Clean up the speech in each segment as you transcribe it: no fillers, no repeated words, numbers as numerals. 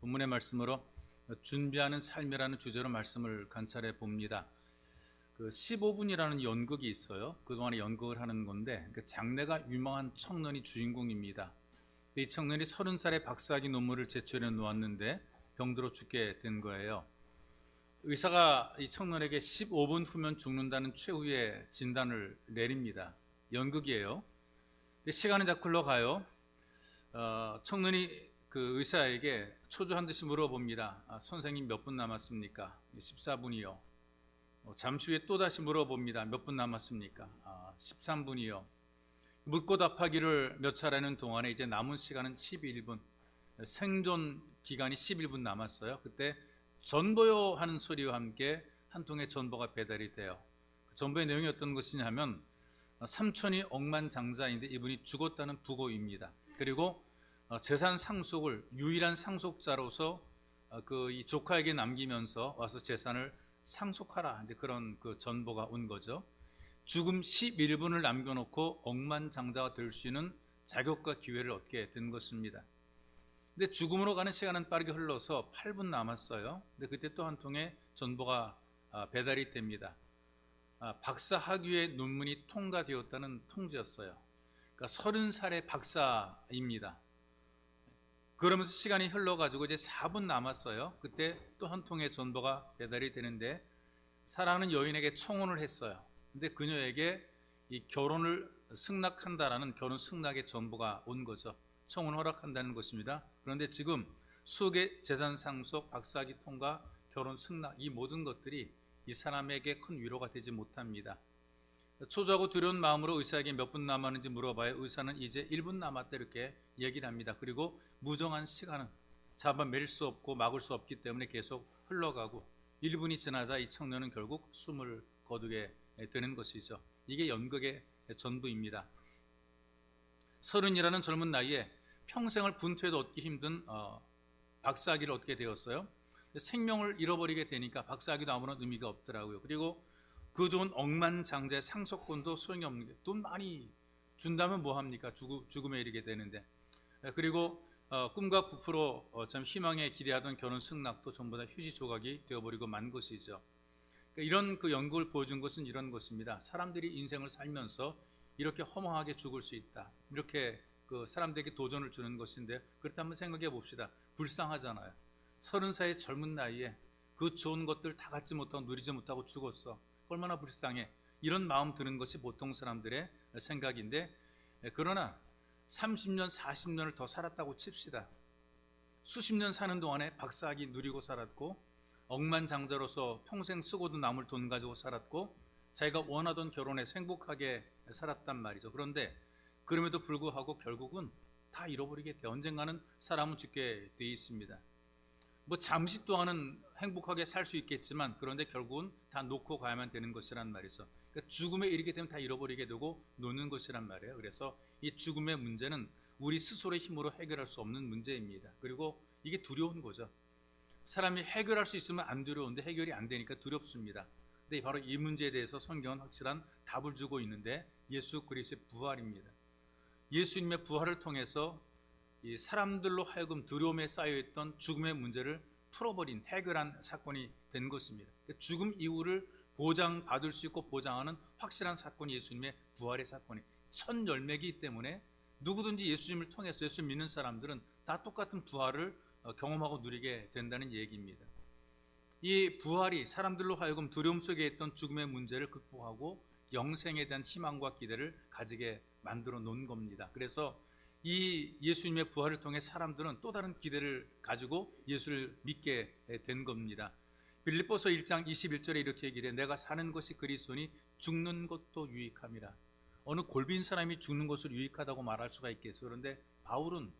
본문의 말씀으로 준비하는 삶이라는 주제로 말씀을 관찰해 봅니다. 15분이라는 연극이 있어요. 그동안에 연극을 하는 건데 장래가 유망한 청년이 주인공입니다. 이 청년이 30살에 박사학위 논문을 제출해 놓았는데 병들어 죽게 된 거예요. 의사가 이 청년에게 15분 후면 죽는다는 최후의 진단을 내립니다. 연극이에요. 시간은 자꾸 흘러가요. 청년이 그 의사에게 초조한 듯이 물어봅니다. 선생님 몇 분 남았습니까? 14분이요. 잠시 후에 또다시 물어봅니다. 몇 분 남았습니까? 13분이요. 묻고 답하기를 몇 차례는 동안에 이제 남은 시간은 11분. 생존 기간이 11분 남았어요. 그때 전보요 하는 소리와 함께 한 통의 전보가 배달이 돼요. 그 전보의 내용이 어떤 것이냐 하면 삼촌이 억만장자인데 이분이 죽었다는 부고입니다. 그리고 재산 상속을 유일한 상속자로서 이 조카에게 남기면서 와서 재산을 상속하라, 이제 그런 그 전보가 온 거죠. 죽음 11분을 남겨놓고 억만장자가 될 수 있는 자격과 기회를 얻게 된 것입니다. 근데 죽음으로 가는 시간은 빠르게 흘러서 8분 남았어요. 근데 그때 또 한 통의 전보가 배달이 됩니다. 박사 학위의 논문이 통과되었다는 통지였어요. 그러니까 30살의 박사입니다. 그러면서 시간이 흘러가지고 이제 4분 남았어요. 그때 또 한 통의 전보가 배달이 되는데 사랑하는 여인에게 청혼을 했어요. 근데 그녀에게 이 결혼을 승낙한다라는 결혼 승낙의 전보가 온 거죠. 청혼을 허락한다는 것입니다. 그런데 지금 수억의 재산 상속, 박사학위 통과, 결혼 승낙, 이 모든 것들이 이 사람에게 큰 위로가 되지 못합니다. 초조하고 두려운 마음으로 의사에게 몇 분 남았는지 물어봐요. 의사는 이제 1분 남았다 이렇게 얘기를 합니다. 그리고 무정한 시간은 잡아낼 수 없고 막을 수 없기 때문에 계속 흘러가고 1분이 지나자 이 청년은 결국 숨을 거두게 되는 것이죠. 이게 연극의 전부입니다. 30이라는 젊은 나이에 평생을 분투해도 얻기 힘든 박사학위를 얻게 되었어요. 생명을 잃어버리게 되니까 박사학위도 아무런 의미가 없더라고요. 그리고 그 좋은 억만장자의 상속권도 소용이 없는 게, 돈 많이 준다면 뭐합니까? 죽음에 이르게 되는데. 그리고 꿈과 부풀어 참 희망에 기대하던 결혼 승낙도 전부 다 휴지 조각이 되어버리고 만 것이죠. 그러니까 이런 그 연극을 보여준 것은 이런 것입니다. 사람들이 인생을 살면서 이렇게 허망하게 죽을 수 있다, 이렇게 그 사람들에게 도전을 주는 것인데, 그렇다면 생각해 봅시다. 불쌍하잖아요. 30살의 젊은 나이에 그 좋은 것들 다 갖지 못하고 누리지 못하고 죽었어. 얼마나 불쌍해. 이런 마음 드는 것이 보통 사람들의 생각인데, 그러나 30년, 40년을 더 살았다고 칩시다. 수십 년 사는 동안에 박사학위 누리고 살았고, 억만장자로서 평생 쓰고도 남을 돈 가지고 살았고, 자기가 원하던 결혼에서 행복하게 살았단 말이죠. 그런데 그럼에도 불구하고 결국은 다 잃어버리게 돼. 언젠가는 사람은 죽게 돼 있습니다. 뭐 잠시 동안은 행복하게 살 수 있겠지만, 그런데 결국은 다 놓고 가야만 되는 것이란 말이죠. 그러니까 죽음에 이르게 되면 다 잃어버리게 되고 놓는 것이란 말이에요. 그래서 이 죽음의 문제는 우리 스스로의 힘으로 해결할 수 없는 문제입니다. 그리고 이게 두려운 거죠. 사람이 해결할 수 있으면 안 두려운데 해결이 안 되니까 두렵습니다. 근데 바로 이 문제에 대해서 성경은 확실한 답을 주고 있는데, 예수 그리스도의 부활입니다. 예수님의 부활을 통해서 이 사람들로 하여금 두려움에 쌓여있던 죽음의 문제를 풀어버린, 해결한 사건이 된 것입니다. 죽음 이후를 보장받을 수 있고 보장하는 확실한 사건이 예수님의 부활의 사건이 첫 열매이기 때문에 누구든지 예수님을 통해서 예수 믿는 사람들은 다 똑같은 부활을 경험하고 누리게 된다는 얘기입니다. 이 부활이 사람들로 하여금 두려움 속에 있던 죽음의 문제를 극복하고 영생에 대한 희망과 기대를 가지게 만들어 놓은 겁니다. 그래서 이 예수님의 부활을 통해 사람들은 또 다른 기대를 가지고 예수를 믿게 된 겁니다. 빌립보서 1장 21절에 이렇게 얘기를 해요. 내가 사는 것이 그리스도니 죽는 것도 유익함이라. 어느 골빈 사람이 죽는 것을 유익하다고 말할 수가 있겠어요. 그런데 바울은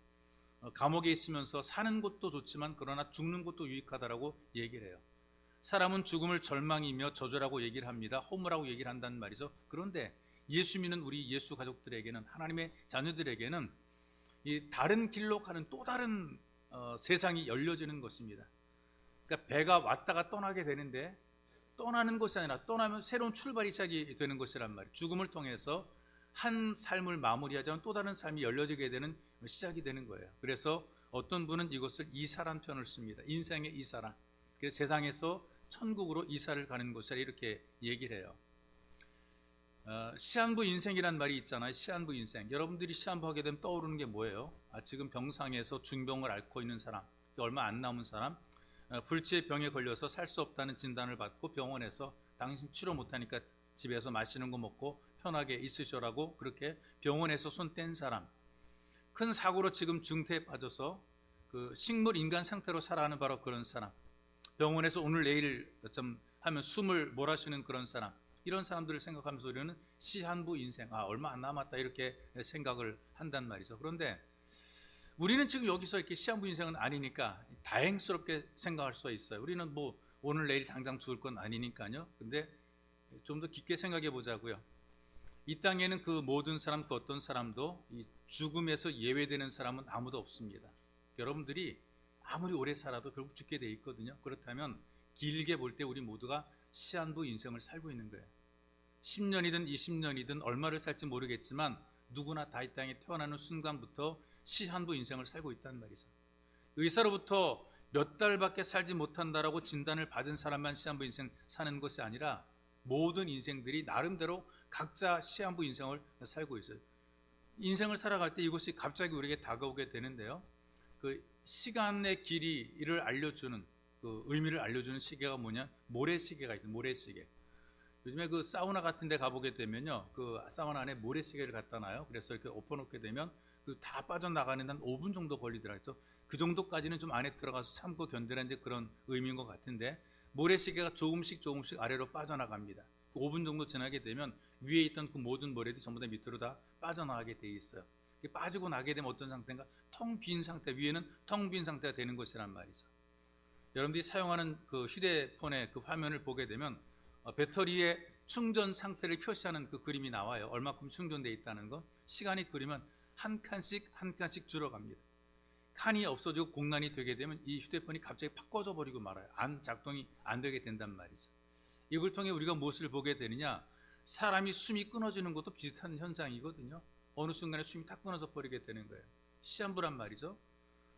감옥에 있으면서 사는 것도 좋지만 그러나 죽는 것도 유익하다라고 얘기를 해요. 사람은 죽음을 절망이며 저주라고 얘기를 합니다. 허무라고 얘기를 한다는 말이죠. 그런데 예수 믿는 우리 예수 가족들에게는, 하나님의 자녀들에게는 이 다른 길로 가는 또 다른 세상이 열려지는 것입니다. 그러니까 배가 왔다가 떠나게 되는데, 떠나는 것이 아니라 떠나면 새로운 출발이 시작이 되는 것이란 말이에요. 죽음을 통해서 한 삶을 마무리하자면 또 다른 삶이 열려지게 되는 시작이 되는 거예요. 그래서 어떤 분은 이것을 이사란 표현을 씁니다. 인생의 이사라. 그래서 세상에서 천국으로 이사를 가는 곳이라 이렇게 얘기를 해요. 시한부 인생이란 말이 있잖아요. 시한부 인생. 여러분들이 시한부 하게 되면 떠오르는 게 뭐예요? 지금 병상에서 중병을 앓고 있는 사람, 얼마 안 남은 사람, 불치의 병에 걸려서 살 수 없다는 진단을 받고 병원에서 당신 치료 못하니까 집에서 맛있는 거 먹고 편하게 있으셔라고 그렇게 병원에서 손 뗀 사람, 큰 사고로 지금 중태에 빠져서 그 식물 인간 상태로 살아가는 바로 그런 사람, 병원에서 오늘 내일 좀 하면 숨을 몰아쉬는 그런 사람, 이런 사람들을 생각하면서 우리는 시한부 인생, 얼마 안 남았다 이렇게 생각을 한단 말이죠. 그런데 우리는 지금 여기서 이렇게 시한부 인생은 아니니까 다행스럽게 생각할 수가 있어요. 우리는 뭐 오늘 내일 당장 죽을 건 아니니까요. 근데 좀 더 깊게 생각해 보자고요. 이 땅에는 그 모든 사람, 그 어떤 사람도 이 죽음에서 예외되는 사람은 아무도 없습니다. 여러분들이 아무리 오래 살아도 결국 죽게 돼 있거든요. 그렇다면 길게 볼 때 우리 모두가 시한부 인생을 살고 있는 거예요. 10년이든 20년이든 얼마를 살지 모르겠지만 누구나 다 이 땅에 태어나는 순간부터 시한부 인생을 살고 있다는 말이죠. 의사로부터 몇 달밖에 살지 못한다라고 진단을 받은 사람만 시한부 인생 사는 것이 아니라 모든 인생들이 나름대로 각자 시한부 인생을 살고 있어요. 인생을 살아갈 때 이것이 갑자기 우리에게 다가오게 되는데요. 그 시간의 길이를 알려주는 그 의미를 알려주는 시계가 뭐냐? 모래시계가 있어요. 모래시계. 요즘에 그 사우나 같은 데 가보게 되면요, 그 사우나 안에 모래시계를 갖다 놔요. 그래서 이렇게 엎어놓게 되면 그 다 빠져나가는 한 5분 정도 걸리더라고요. 그 정도까지는 좀 안에 들어가서 참고 견디는 이제 그런 의미인 것 같은데, 모래시계가 조금씩 아래로 빠져나갑니다. 5분 정도 지나게 되면 위에 있던 그 모든 모래들이 전부 다 밑으로 다 빠져나가게 돼 있어요. 빠지고 나게 되면 어떤 상태인가? 텅 빈 상태, 위에는 텅 빈 상태가 되는 것이란 말이죠. 여러분들이 사용하는 그 휴대폰의 그 화면을 보게 되면 배터리의 충전 상태를 표시하는 그 그림이 나와요. 얼마큼 충전되어 있다는 거. 시간이 흐르면 한 칸씩 줄어갑니다. 칸이 없어지고 공란이 되게 되면 이 휴대폰이 갑자기 팍 꺼져 버리고 말아요. 작동이 안 되게 된단 말이죠. 이걸 통해 우리가 무엇을 보게 되느냐? 사람이 숨이 끊어지는 것도 비슷한 현상이거든요. 어느 순간에 숨이 탁 끊어져 버리게 되는 거예요. 시한부란 말이죠.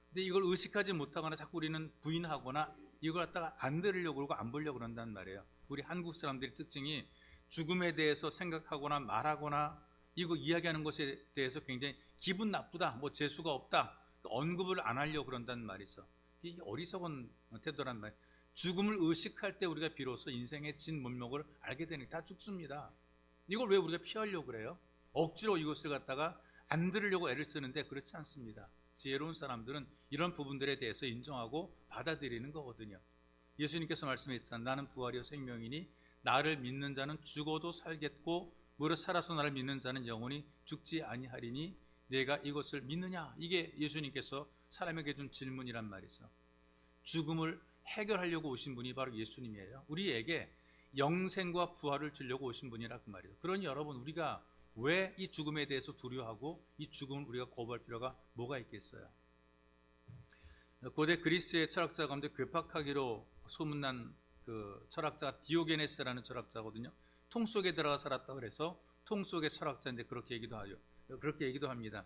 근데 이걸 의식하지 못하거나 자꾸 우리는 부인하거나 이걸 갖다가 안 들으려고 그러고 안 보려고 그런단 말이에요. 우리 한국 사람들의 특징이 죽음에 대해서 생각하거나 말하거나 이거 이야기하는 것에 대해서 굉장히 기분 나쁘다, 뭐 재수가 없다, 언급을 안 하려고 그런단 말이죠. 이게 어리석은 태도란 말이에요. 죽음을 의식할 때 우리가 비로소 인생의 진면목을 알게 되니 다 죽습니다. 이걸 왜 우리가 피하려고 그래요? 억지로 이것을 갖다가 안 들으려고 애를 쓰는데 그렇지 않습니다. 지혜로운 사람들은 이런 부분들에 대해서 인정하고 받아들이는 거거든요. 예수님께서 말씀했잖아요. 나는 부활이요 생명이니 나를 믿는 자는 죽어도 살겠고 무릇 살아서 나를 믿는 자는 영원히 죽지 아니하리니 내가 이것을 믿느냐? 이게 예수님께서 사람에게 준 질문이란 말이죠. 죽음을 해결하려고 오신 분이 바로 예수님이에요. 우리에게 영생과 부활을 주려고 오신 분이라 그 말이죠. 그러니 여러분, 우리가 왜 이 죽음에 대해서 두려워하고 이 죽음을 우리가 거부할 필요가 뭐가 있겠어요? 고대 그리스의 철학자 가운데 괴팍하기로 소문난 그 철학자 디오게네스라는 철학자거든요. 통 속에 들어가 살았다 그래서 통 속의 철학자인데 그렇게 얘기도 합니다.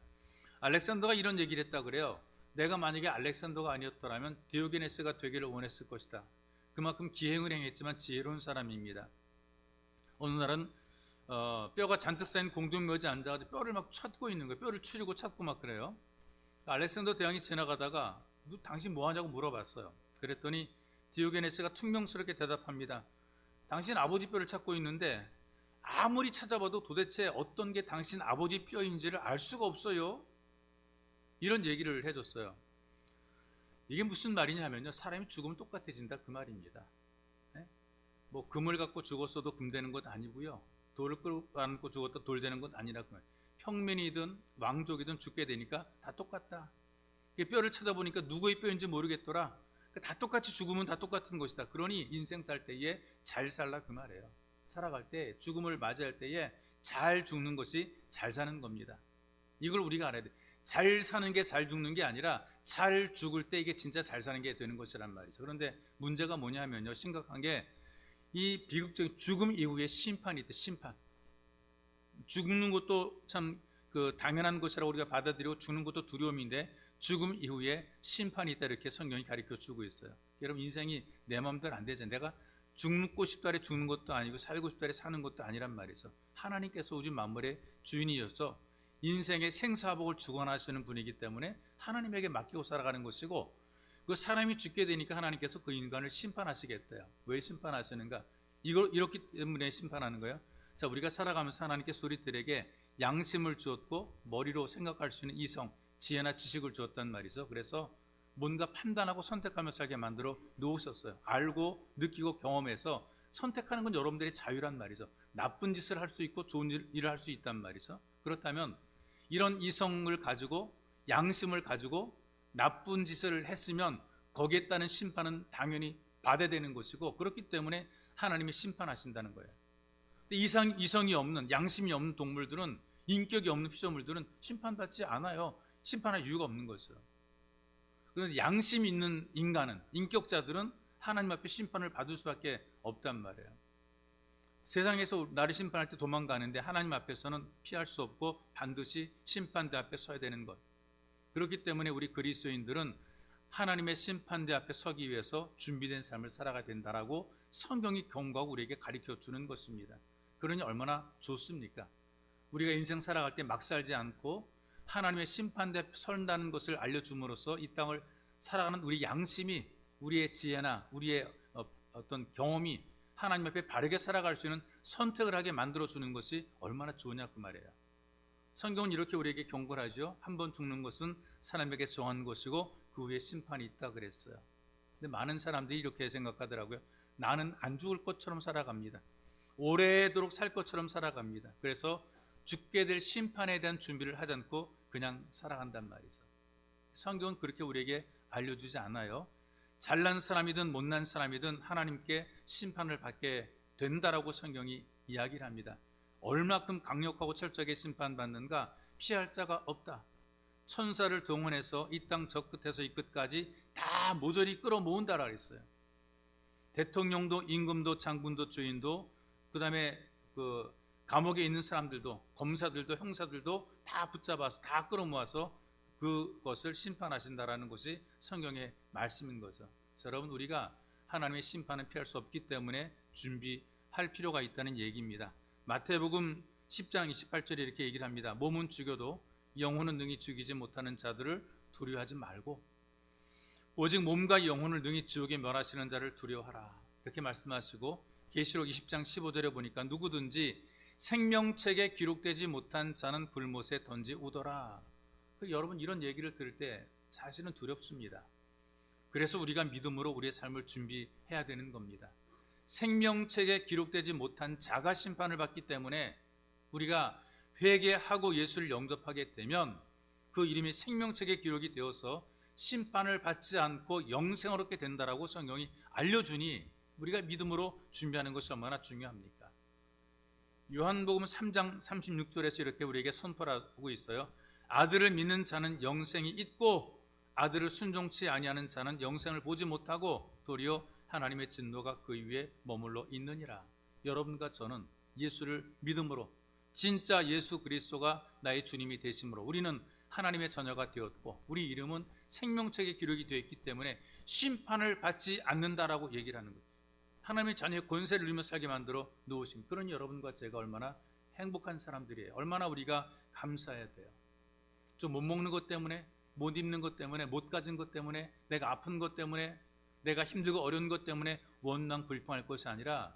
알렉산더가 이런 얘기를 했다 그래요. 내가 만약에 알렉산더가 아니었더라면 디오게네스가 되기를 원했을 것이다. 그만큼 기행을 행했지만 지혜로운 사람입니다. 어느 날은 뼈가 잔뜩 쌓인 공동묘지에 앉아가지고 뼈를 막 찾고 있는 거예요. 뼈를 추리고 찾고 막 그래요. 알렉산더 대왕이 지나가다가 당신 뭐 하냐고 물어봤어요. 그랬더니 디오게네스가 퉁명스럽게 대답합니다. 당신 아버지 뼈를 찾고 있는데 아무리 찾아봐도 도대체 어떤 게 당신 아버지 뼈인지를 알 수가 없어요. 이런 얘기를 해줬어요. 이게 무슨 말이냐면요, 사람이 죽으면 똑같아진다 그 말입니다. 네? 뭐 금을 갖고 죽었어도 금 되는 것 아니고요, 돌을 끌어안고 죽었다 돌 되는 것 아니라 그 말. 평민이든 왕족이든 죽게 되니까 다 똑같다. 뼈를 찾아보니까 누구의 뼈인지 모르겠더라. 다 똑같이 죽으면 다 똑같은 것이다. 그러니 인생 살 때에 잘 살라 그 말이에요. 살아갈 때, 죽음을 맞이할 때에 잘 죽는 것이 잘 사는 겁니다. 이걸 우리가 알아야 돼. 잘 사는 게 잘 죽는 게 아니라 잘 죽을 때 이게 진짜 잘 사는 게 되는 것이란 말이죠. 그런데 문제가 뭐냐면요, 심각한 게 이 비극적인 죽음 이후에 심판이 돼. 심판. 죽는 것도 참 그 당연한 것이라고 우리가 받아들이고 죽는 것도 두려움인데 죽음 이후에 심판이 있다 이렇게 성경이 가르쳐주고 있어요. 여러분 인생이 내 마음대로 안 되죠. 내가 죽고 싶다래 죽는 것도 아니고 살고 싶다래 사는 것도 아니란 말이죠. 하나님께서 우주 만물의 주인이어서 인생의 생사복을 주관하시는 분이기 때문에 하나님에게 맡기고 살아가는 것이고, 그 사람이 죽게 되니까 하나님께서 그 인간을 심판하시겠대요. 왜 심판하시는가? 이렇기 때문에 심판하는 거예요. 자, 우리가 살아가면서 하나님께서 우리들에게 양심을 주었고 머리로 생각할 수 있는 이성, 지혜나 지식을 주었단 말이죠. 그래서 뭔가 판단하고 선택하며 살게 만들어 놓으셨어요. 알고 느끼고 경험해서 선택하는 건 여러분들의 자유란 말이죠. 나쁜 짓을 할 수 있고 좋은 일을 할 수 있단 말이죠. 그렇다면 이런 이성을 가지고 양심을 가지고 나쁜 짓을 했으면 거기에 따른 심판은 당연히 받아야 되는 것이고, 그렇기 때문에 하나님이 심판하신다는 거예요. 이성이 없는, 양심이 없는 동물들은, 인격이 없는 피조물들은 심판받지 않아요. 심판할 이유가 없는 거죠. 그런데 양심이 있는 인간은, 인격자들은 하나님 앞에 심판을 받을 수밖에 없단 말이에요. 세상에서 나를 심판할 때 도망가는데 하나님 앞에서는 피할 수 없고 반드시 심판대 앞에 서야 되는 것. 그렇기 때문에 우리 그리스도인들은 하나님의 심판대 앞에 서기 위해서 준비된 삶을 살아가야 된다라고 성경이 경고하고 우리에게 가르쳐주는 것입니다. 그러니 얼마나 좋습니까? 우리가 인생 살아갈 때 막 살지 않고 하나님의 심판대 앞에 선다는 것을 알려줌으로써 이 땅을 살아가는 우리 양심이, 우리의 지혜나 우리의 어떤 경험이 하나님 앞에 바르게 살아갈 수 있는 선택을 하게 만들어주는 것이 얼마나 좋으냐 그 말이에요. 성경은 이렇게 우리에게 경고를 하죠. 한 번 죽는 것은 사람에게 정한 것이고 그 후에 심판이 있다 그랬어요. 근데 많은 사람들이 이렇게 생각하더라고요. 나는 안 죽을 것처럼 살아갑니다. 오래도록 살 것처럼 살아갑니다. 그래서 죽게 될 심판에 대한 준비를 하지 않고 그냥 살아간단 말이죠. 성경은 그렇게 우리에게 알려주지 않아요. 잘난 사람이든 못난 사람이든 하나님께 심판을 받게 된다라고 성경이 이야기를 합니다. 얼마큼 강력하고 철저하게 심판받는가? 피할 자가 없다. 천사를 동원해서 이 땅 저 끝에서 이 끝까지 다 모조리 끌어모은다라 그랬어요. 대통령도 임금도 장군도 주인도 그 다음에 그 감옥에 있는 사람들도, 검사들도 형사들도 다 붙잡아서 다 끌어모아서 그것을 심판하신다라는 것이 성경의 말씀인 거죠. 자, 여러분, 우리가 하나님의 심판을 피할 수 없기 때문에 준비할 필요가 있다는 얘기입니다. 마태복음 10장 28절에 이렇게 얘기를 합니다. 몸은 죽여도 영혼은 능히 죽이지 못하는 자들을 두려워하지 말고 오직 몸과 영혼을 능히 지옥에 멸하시는 자를 두려워하라. 이렇게 말씀하시고, 계시록 20장 15절에 보니까 누구든지 생명책에 기록되지 못한 자는 불못에 던지우더라. 여러분, 이런 얘기를 들을 때 사실은 두렵습니다. 그래서 우리가 믿음으로 우리의 삶을 준비해야 되는 겁니다. 생명책에 기록되지 못한 자가 심판을 받기 때문에 우리가 회개하고 예수를 영접하게 되면 그 이름이 생명책에 기록이 되어서 심판을 받지 않고 영생을 얻게 된다라고 성경이 알려주니 우리가 믿음으로 준비하는 것이 얼마나 중요합니까? 요한복음 3장 36절에서 이렇게 우리에게 선포를 하고 있어요. 아들을 믿는 자는 영생이 있고 아들을 순종치 아니하는 자는 영생을 보지 못하고 도리어 하나님의 진노가 그 위에 머물러 있느니라. 여러분과 저는 예수를 믿음으로 진짜 예수 그리스도가 나의 주님이 되심으로 우리는 하나님의 자녀가 되었고 우리 이름은 생명책에 기록이 되어 있기 때문에 심판을 받지 않는다라고 얘기를 하는 거예요. 하나님의 자녀의 권세를 누리며 살게 만들어 놓으신, 그러니 여러분과 제가 얼마나 행복한 사람들이에요. 얼마나 우리가 감사해야 돼요. 좀 못 먹는 것 때문에, 못 입는 것 때문에, 못 가진 것 때문에, 내가 아픈 것 때문에, 내가 힘들고 어려운 것 때문에 원망 불평할 것이 아니라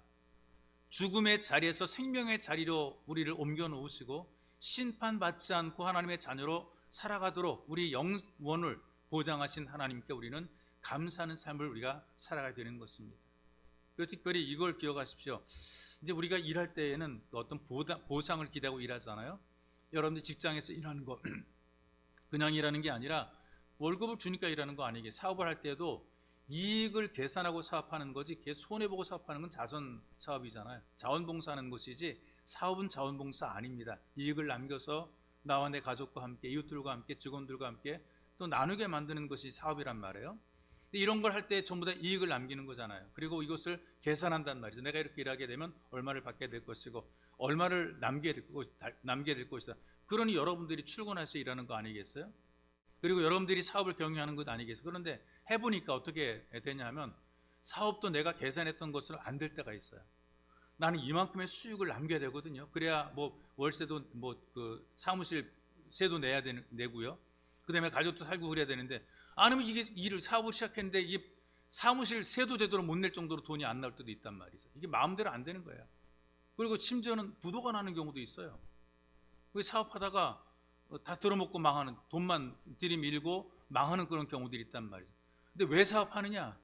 죽음의 자리에서 생명의 자리로 우리를 옮겨 놓으시고 심판받지 않고 하나님의 자녀로 살아가도록 우리 영원을 보장하신 하나님께 우리는 감사하는 삶을 우리가 살아가야 되는 것입니다. 그리고 특별히 이걸 기억하십시오. 이제 우리가 일할 때에는 어떤 보상을 기대하고 일하잖아요. 여러분들 직장에서 일하는 거 그냥 일하는 게 아니라 월급을 주니까 일하는 거 아니게, 사업을 할 때도 이익을 계산하고 사업하는 거지, 손해보고 사업하는 건 자선 사업이잖아요. 자원봉사하는 것이지 사업은 자원봉사 아닙니다. 이익을 남겨서 나와 내 가족과 함께, 이웃들과 함께, 직원들과 함께 또 나누게 만드는 것이 사업이란 말이에요. 이런 걸 할 때 전부 다 이익을 남기는 거잖아요. 그리고 이것을 계산한단 말이죠. 내가 이렇게 일하게 되면 얼마를 받게 될 것이고 얼마를 남게 될 것이다. 그러니 여러분들이 출근해서 일하는 거 아니겠어요? 그리고 여러분들이 사업을 경영하는 것 아니겠어요? 그런데 해보니까 어떻게 되냐 하면 사업도 내가 계산했던 것으로 안 될 때가 있어요. 나는 이만큼의 수익을 남겨야 되거든요. 그래야 뭐 월세도 뭐 그 사무실 세도 내고요. 그다음에 가족도 살고 그래야 되는데 아니면 이게 일을 사업을 시작했는데 이게 사무실 세도 제대로 못 낼 정도로 돈이 안 나올 때도 있단 말이죠. 이게 마음대로 안 되는 거예요. 그리고 심지어는 부도가 나는 경우도 있어요. 사업하다가 다 들어먹고 망하는, 돈만 들이밀고 망하는 그런 경우들이 있단 말이죠. 근데 왜 사업하느냐?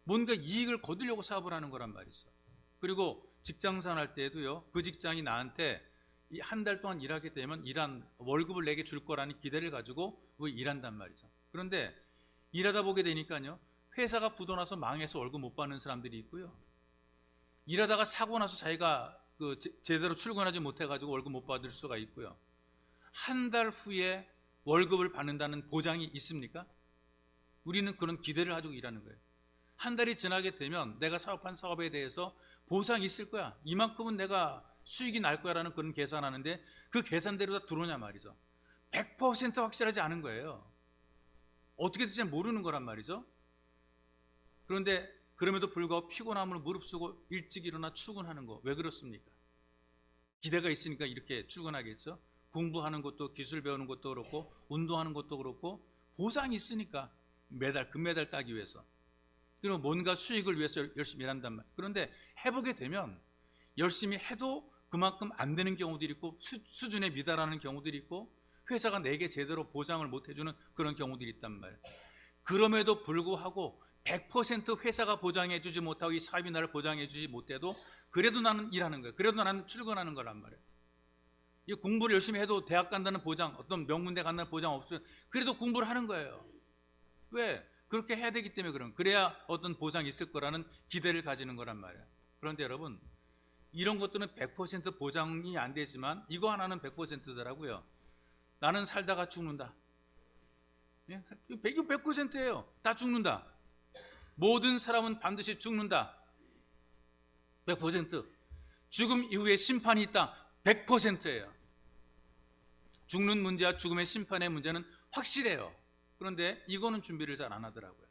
뭔가 이익을 거두려고 사업을 하는 거란 말이죠. 그리고 직장생활 할 때에도요, 그 직장이 나한테 한 달 동안 일하게 되면 일한 월급을 내게 줄 거라는 기대를 가지고 일한단 말이죠. 그런데 일하다 보게 되니까요, 회사가 부도나서 망해서 월급 못 받는 사람들이 있고요, 일하다가 사고 나서 자기가 제대로 출근하지 못해가지고 월급 못 받을 수가 있고요, 한 달 후에 월급을 받는다는 보장이 있습니까? 우리는 그런 기대를 가지고 일하는 거예요. 한 달이 지나게 되면 내가 사업한 사업에 대해서 보상이 있을 거야, 이만큼은 내가 수익이 날 거야라는 그런 계산하는데 그 계산대로 다 들어오냐 말이죠. 100% 확실하지 않은 거예요. 어떻게 될지 모르는 거란 말이죠. 그런데 그럼에도 불구하고 피곤함을 무릅쓰고 일찍 일어나 출근하는 거, 왜 그렇습니까? 기대가 있으니까 이렇게 출근하겠죠. 공부하는 것도, 기술 배우는 것도 그렇고, 운동하는 것도 그렇고, 보상이 있으니까 매달 금메달 따기 위해서, 그리고 뭔가 수익을 위해서 열심히 일한단 말이에요. 그런데 해보게 되면 열심히 해도 그만큼 안 되는 경우들이 있고, 수준에 미달하는 경우들이 있고, 회사가 내게 제대로 보상을 못 해주는 그런 경우들이 있단 말이에요. 그럼에도 불구하고 100% 회사가 보장해주지 못하고 이 사업이 나를 보장해주지 못해도 그래도 나는 일하는 거예요. 그래도 나는 출근하는 거란 말이에요. 이 공부를 열심히 해도 대학 간다는 보장, 어떤 명문대 간다는 보장 없으면 그래도 공부를 하는 거예요. 왜? 그렇게 해야 되기 때문에 그래야 어떤 보장이 있을 거라는 기대를 가지는 거란 말이에요. 그런데 여러분, 이런 것들은 100% 보장이 안 되지만 이거 하나는 100%더라고요. 나는 살다가 죽는다. 100%예요. 다 죽는다. 모든 사람은 반드시 죽는다. 100%. 죽음 이후에 심판이 있다. 100%예요. 죽는 문제와 죽음의 심판의 문제는 확실해요. 그런데 이거는 준비를 잘 안 하더라고요.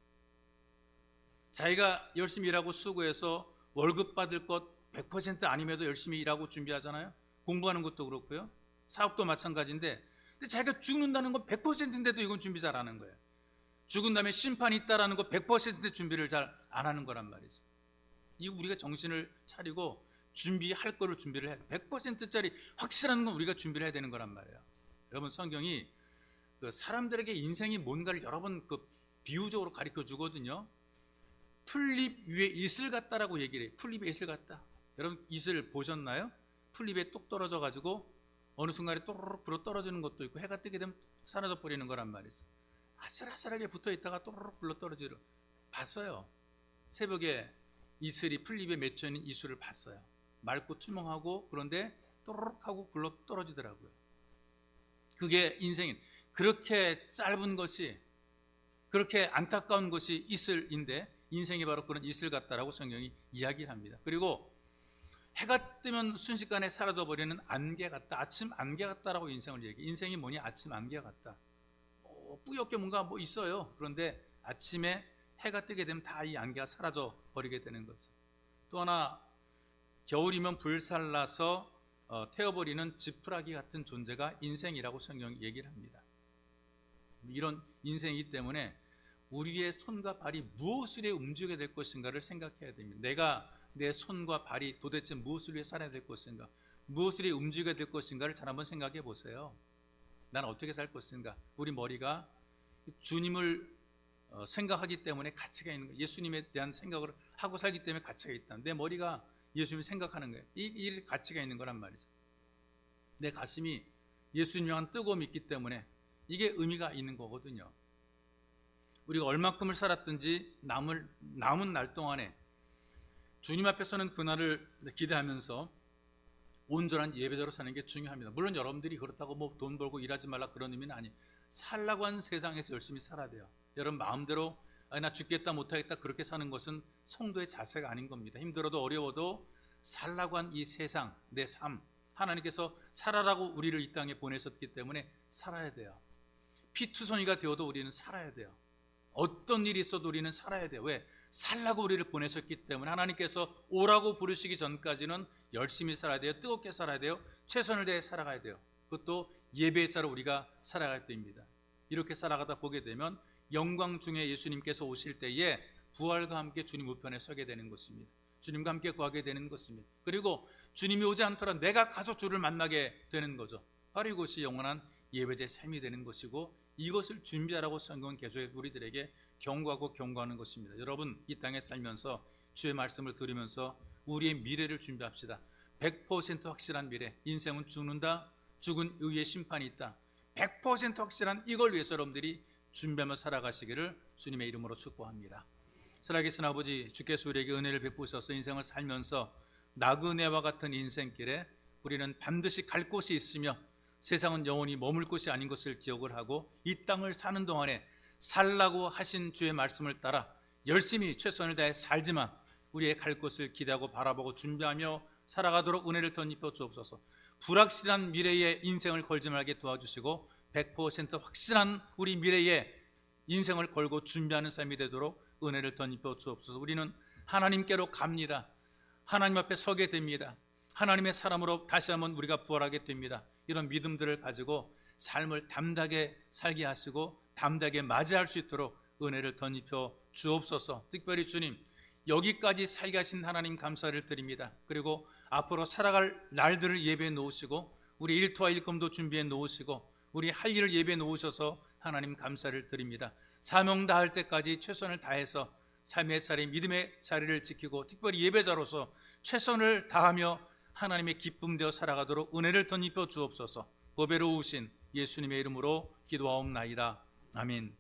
자기가 열심히 일하고 수고해서 월급 받을 것 100% 아님에도 열심히 일하고 준비하잖아요. 공부하는 것도 그렇고요, 사업도 마찬가지인데, 근데 자기가 죽는다는 건 100%인데도 이건 준비 잘 안 하는 거예요. 죽은 다음에 심판이 있다라는 거 100% 준비를 잘 안 하는 거란 말이죠. 이거 우리가 정신을 차리고 준비할 거를 준비를 해야 돼. 100%짜리 확실한 건 우리가 준비를 해야 되는 거란 말이에요. 여러분, 성경이 사람들에게 인생이 뭔가를 여러 번 비유적으로 가르쳐 주거든요. 풀잎 위에 이슬 같다라고 얘기를 해요. 풀잎에 이슬 같다. 여러분, 이슬 보셨나요? 풀잎에 똑 떨어져 가지고 어느 순간에 또르륵 불어 떨어지는 것도 있고, 해가 뜨게 되면 사라져 버리는 거란 말이죠. 아슬아슬하게 붙어 있다가 또르륵 불러 떨어지는, 봤어요. 새벽에 이슬이 풀잎에 맺혀 있는 이슬을 봤어요. 맑고 투명하고, 그런데 또르륵 하고 불러 떨어지더라고요. 그게 인생인, 그렇게 짧은 것이, 그렇게 안타까운 것이 이슬인데 인생이 바로 그런 이슬 같다라고 성경이 이야기를 합니다. 그리고 해가 뜨면 순식간에 사라져버리는 안개 같다, 아침 안개 같다라고 인생을 얘기해요. 인생이 뭐니? 아침 안개 같다. 뿌옇게 뭔가 있어요. 그런데 아침에 해가 뜨게 되면 다 이 안개가 사라져 버리게 되는 거죠. 또 하나, 겨울이면 불살라서 태워버리는 지푸라기 같은 존재가 인생이라고 성경이 얘기를 합니다. 이런 인생이기 때문에 우리의 손과 발이 무엇을 위해 움직여야 될 것인가를 생각해야 됩니다. 내가 내 손과 발이 도대체 무엇을 위해 살아야 될 것인가, 무엇을 위해 움직여야 될 것인가를 잘 한번 생각해 보세요. 나는 어떻게 살 것인가. 우리 머리가 주님을 생각하기 때문에 가치가 있는 거예요. 예수님에 대한 생각을 하고 살기 때문에 가치가 있다. 내 머리가 예수님을 생각하는 거예요. 이 가치가 있는 거란 말이죠. 내 가슴이 예수님을 향한 뜨거움이 있기 때문에 이게 의미가 있는 거거든요. 우리가 얼마큼을 살았든지 남은 날 동안에 주님 앞에서는 그날을 기대하면서 온전한 예배자로 사는 게 중요합니다. 물론 여러분들이 그렇다고 돈 벌고 일하지 말라 그런 의미는 아니에요. 살라고 하는 세상에서 열심히 살아야 돼요. 여러분 마음대로 나 죽겠다 못하겠다 그렇게 사는 것은 성도의 자세가 아닌 겁니다. 힘들어도 어려워도 살라고 한 이 세상, 내 삶, 하나님께서 살아라고 우리를 이 땅에 보내셨기 때문에 살아야 돼요. 피투성이가 되어도 우리는 살아야 돼요. 어떤 일이 있어도 우리는 살아야 돼요. 왜? 살라고 우리를 보내셨기 때문에 하나님께서 오라고 부르시기 전까지는 열심히 살아야 돼요. 뜨겁게 살아야 돼요. 최선을 다해 살아가야 돼요. 그것도 예배의 자로 우리가 살아갈 때입니다. 이렇게 살아가다 보게 되면 영광 중에 예수님께서 오실 때에 부활과 함께 주님 우편에 서게 되는 것입니다. 주님과 함께 거하게 되는 것입니다. 그리고 주님이 오지 않더라도 내가 가서 주를 만나게 되는 거죠. 바로 이것이 영원한 예배자의 삶이 되는 것이고, 이것을 준비하라고 성경은 계속 우리들에게 경고하고 경고하는 것입니다. 여러분, 이 땅에 살면서 주의 말씀을 들으면서 우리의 미래를 준비합시다. 100% 확실한 미래, 인생은 죽는다, 죽은 이후에 심판이 있다. 100% 확실한 이걸 위해서 여러분들이 준비하며 살아가시기를 주님의 이름으로 축복합니다. 살아계신 아버지, 주께서 우리에게 은혜를 베푸셔서 인생을 살면서 나그네와 같은 인생길에 우리는 반드시 갈 곳이 있으며 세상은 영원히 머물 곳이 아닌 것을 기억을 하고, 이 땅을 사는 동안에 살라고 하신 주의 말씀을 따라 열심히 최선을 다해 살지만 우리의 갈 곳을 기대하고 바라보고 준비하며 살아가도록 은혜를 덧입혀 주옵소서. 불확실한 미래에 인생을 걸지 말게 도와주시고 100% 확실한 우리 미래에 인생을 걸고 준비하는 삶이 되도록 은혜를 덧입혀 주옵소서. 우리는 하나님께로 갑니다. 하나님 앞에 서게 됩니다. 하나님의 사람으로 다시 한번 우리가 부활하게 됩니다. 이런 믿음들을 가지고 삶을 담대하게 살게 하시고 담대하게 맞이할 수 있도록 은혜를 덧입혀 주옵소서. 특별히 주님, 여기까지 살게 하신 하나님 감사를 드립니다. 그리고 앞으로 살아갈 날들을 예배해 놓으시고 우리 일터와 일금도 준비해 놓으시고 우리 할 일을 예배해 놓으셔서 하나님 감사를 드립니다. 사명 다할 때까지 최선을 다해서 삶의 자리, 믿음의 자리를 지키고 특별히 예배자로서 최선을 다하며 하나님의 기쁨 되어 살아가도록 은혜를 덧입혀 주옵소서. 보배로우신 예수님의 이름으로 기도하옵나이다. 아멘.